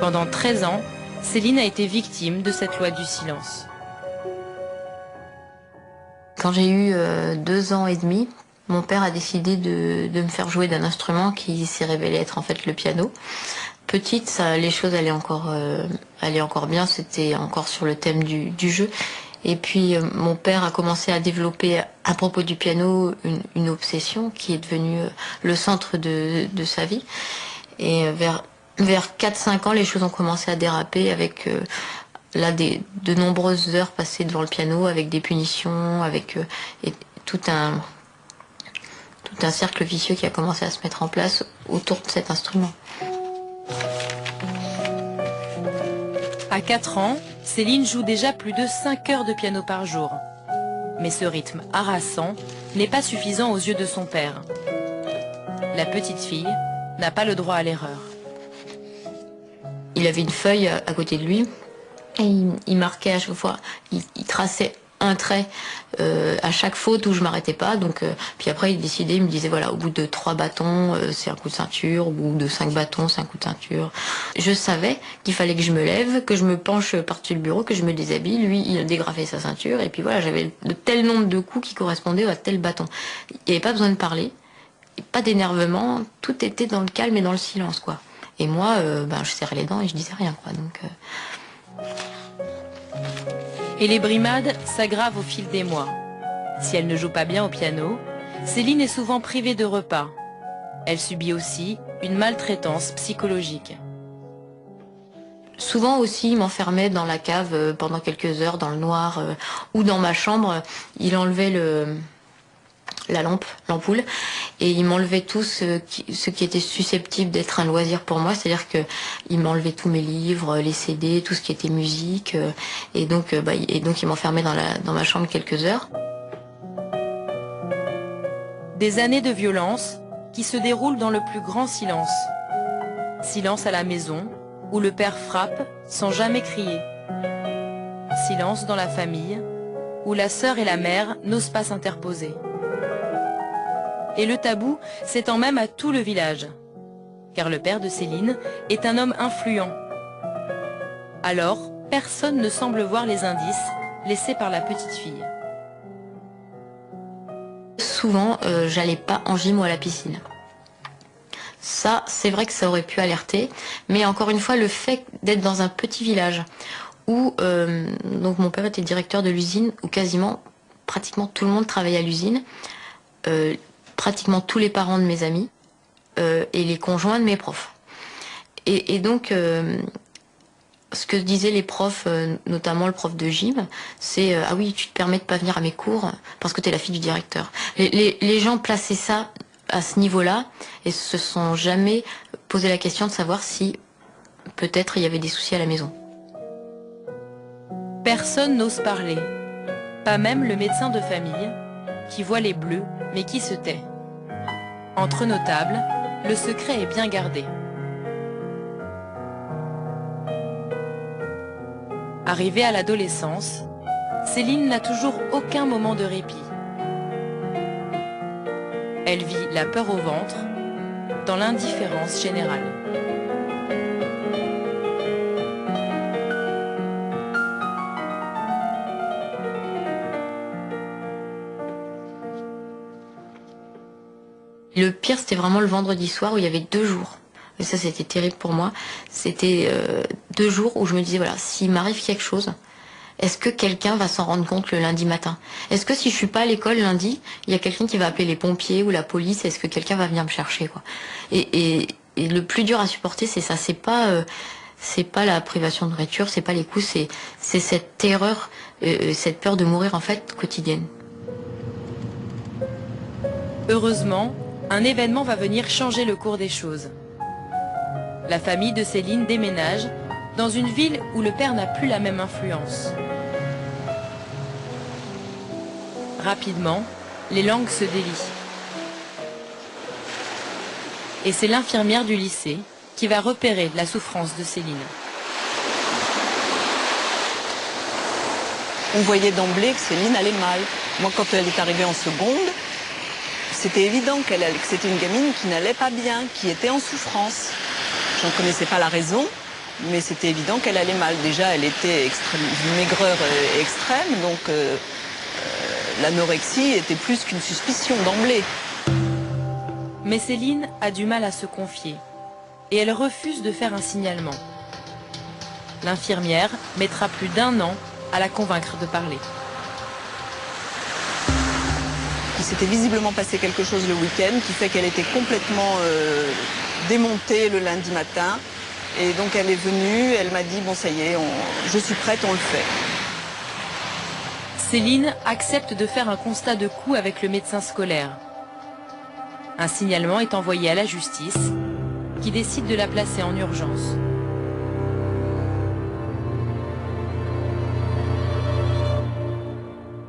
Pendant 13 ans, Céline a été victime de cette loi du silence. Quand j'ai eu 2 ans et demi, mon père a décidé de me faire jouer d'un instrument qui s'est révélé être en fait le piano. Petite, les choses allaient encore bien, c'était encore sur le thème du jeu. Et puis mon père a commencé à développer à propos du piano une obsession qui est devenue le centre de sa vie. Et vers 4-5 ans, les choses ont commencé à déraper avec de nombreuses heures passées devant le piano, avec des punitions, avec et tout un cercle vicieux qui a commencé à se mettre en place autour de cet instrument. À 4 ans, Céline joue déjà plus de 5 heures de piano par jour. Mais ce rythme harassant n'est pas suffisant aux yeux de son père. La petite fille n'a pas le droit à l'erreur. Il avait une feuille à côté de lui et il marquait à chaque fois, il traçait un trait à chaque faute où je m'arrêtais pas. Donc, puis après il décidait, il me disait voilà, au bout de 3 bâtons, c'est un coup de ceinture, au bout de 5 bâtons, c'est un coup de ceinture. Je savais qu'il fallait que je me lève, que je me penche par-dessus le bureau, que je me déshabille. Lui, il dégrafait sa ceinture et puis voilà, j'avais de tel nombre de coups qui correspondaient à tel bâton. Il n'y avait pas besoin de parler, pas d'énervement, tout était dans le calme et dans le silence, quoi. Et moi, je serrais les dents et je disais rien, quoi. Donc. Et les brimades s'aggravent au fil des mois. Si elle ne joue pas bien au piano, Céline est souvent privée de repas. Elle subit aussi une maltraitance psychologique. Souvent aussi, il m'enfermait dans la cave pendant quelques heures, dans le noir, ou dans ma chambre. Il enlevait l'ampoule, et il m'enlevait tout ce qui était susceptible d'être un loisir pour moi, c'est-à-dire que il m'enlevait tous mes livres, les CD, tout ce qui était musique, et donc il m'enfermait dans ma chambre quelques heures. Des années de violence qui se déroulent dans le plus grand silence. Silence à la maison, où le père frappe sans jamais crier. Silence dans la famille, où la sœur et la mère n'osent pas s'interposer. Et le tabou s'étend même à tout le village, car le père de Céline est un homme influent. Alors, personne ne semble voir les indices laissés par la petite fille. Souvent, j'allais pas en gym ou à la piscine. Ça, c'est vrai que ça aurait pu alerter, mais encore une fois, le fait d'être dans un petit village où donc mon père était directeur de l'usine, où pratiquement tout le monde travaillait à l'usine. Pratiquement tous les parents de mes amis et les conjoints de mes profs. Et donc, ce que disaient les profs, notamment le prof de gym, c'est ah oui, tu te permets de pas venir à mes cours parce que t'es la fille du directeur. Les gens plaçaient ça à ce niveau-là et se sont jamais posé la question de savoir si peut-être il y avait des soucis à la maison. Personne n'ose parler, pas même le médecin de famille qui voit les bleus mais qui se tait. Entre nos tables, le secret est bien gardé. Arrivée à l'adolescence, Céline n'a toujours aucun moment de répit. Elle vit la peur au ventre, dans l'indifférence générale. Le pire, c'était vraiment le vendredi soir où il y avait 2 jours. Et ça, c'était terrible pour moi. C'était 2 jours où je me disais, voilà, s'il m'arrive quelque chose, est-ce que quelqu'un va s'en rendre compte le lundi matin? Est-ce que si je suis pas à l'école lundi, il y a quelqu'un qui va appeler les pompiers ou la police? Est-ce que quelqu'un va venir me chercher, quoi? Et le plus dur à supporter, c'est ça. C'est pas la privation de nourriture, c'est pas les coups, c'est cette terreur, cette peur de mourir, en fait, quotidienne. Heureusement, un événement va venir changer le cours des choses. La famille de Céline déménage dans une ville où le père n'a plus la même influence. Rapidement, les langues se délient. Et c'est l'infirmière du lycée qui va repérer la souffrance de Céline. On voyait d'emblée que Céline allait mal. Moi, quand elle est arrivée en seconde, c'était évident que c'était une gamine qui n'allait pas bien, qui était en souffrance. Je n'en connaissais pas la raison, mais c'était évident qu'elle allait mal. Déjà, elle était d'une maigreur extrême, donc l'anorexie était plus qu'une suspicion d'emblée. Mais Céline a du mal à se confier et elle refuse de faire un signalement. L'infirmière mettra plus d'1 an à la convaincre de parler. Il s'était visiblement passé quelque chose le week-end qui fait qu'elle était complètement démontée le lundi matin. Et donc elle est venue, elle m'a dit « bon ça y est, je suis prête, on le fait ». Céline accepte de faire un constat de coup avec le médecin scolaire. Un signalement est envoyé à la justice qui décide de la placer en urgence.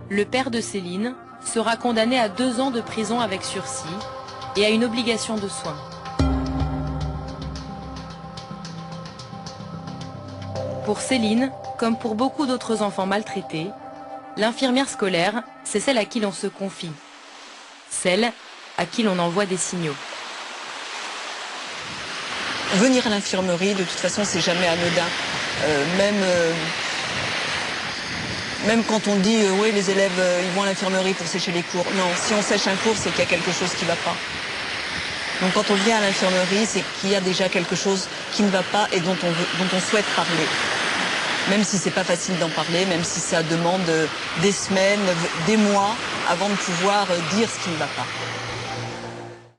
Le père de Céline sera condamné à 2 ans de prison avec sursis et à une obligation de soins. Pour Céline, comme pour beaucoup d'autres enfants maltraités, l'infirmière scolaire, c'est celle à qui l'on se confie, celle à qui l'on envoie des signaux. Venir à l'infirmerie, de toute façon, c'est jamais anodin. Même quand on dit oui, les élèves ils vont à l'infirmerie pour sécher les cours. Non, si on sèche un cours, c'est qu'il y a quelque chose qui ne va pas. Donc quand on vient à l'infirmerie, c'est qu'il y a déjà quelque chose qui ne va pas et dont on souhaite parler. Même si c'est pas facile d'en parler, même si ça demande des semaines, des mois avant de pouvoir dire ce qui ne va pas.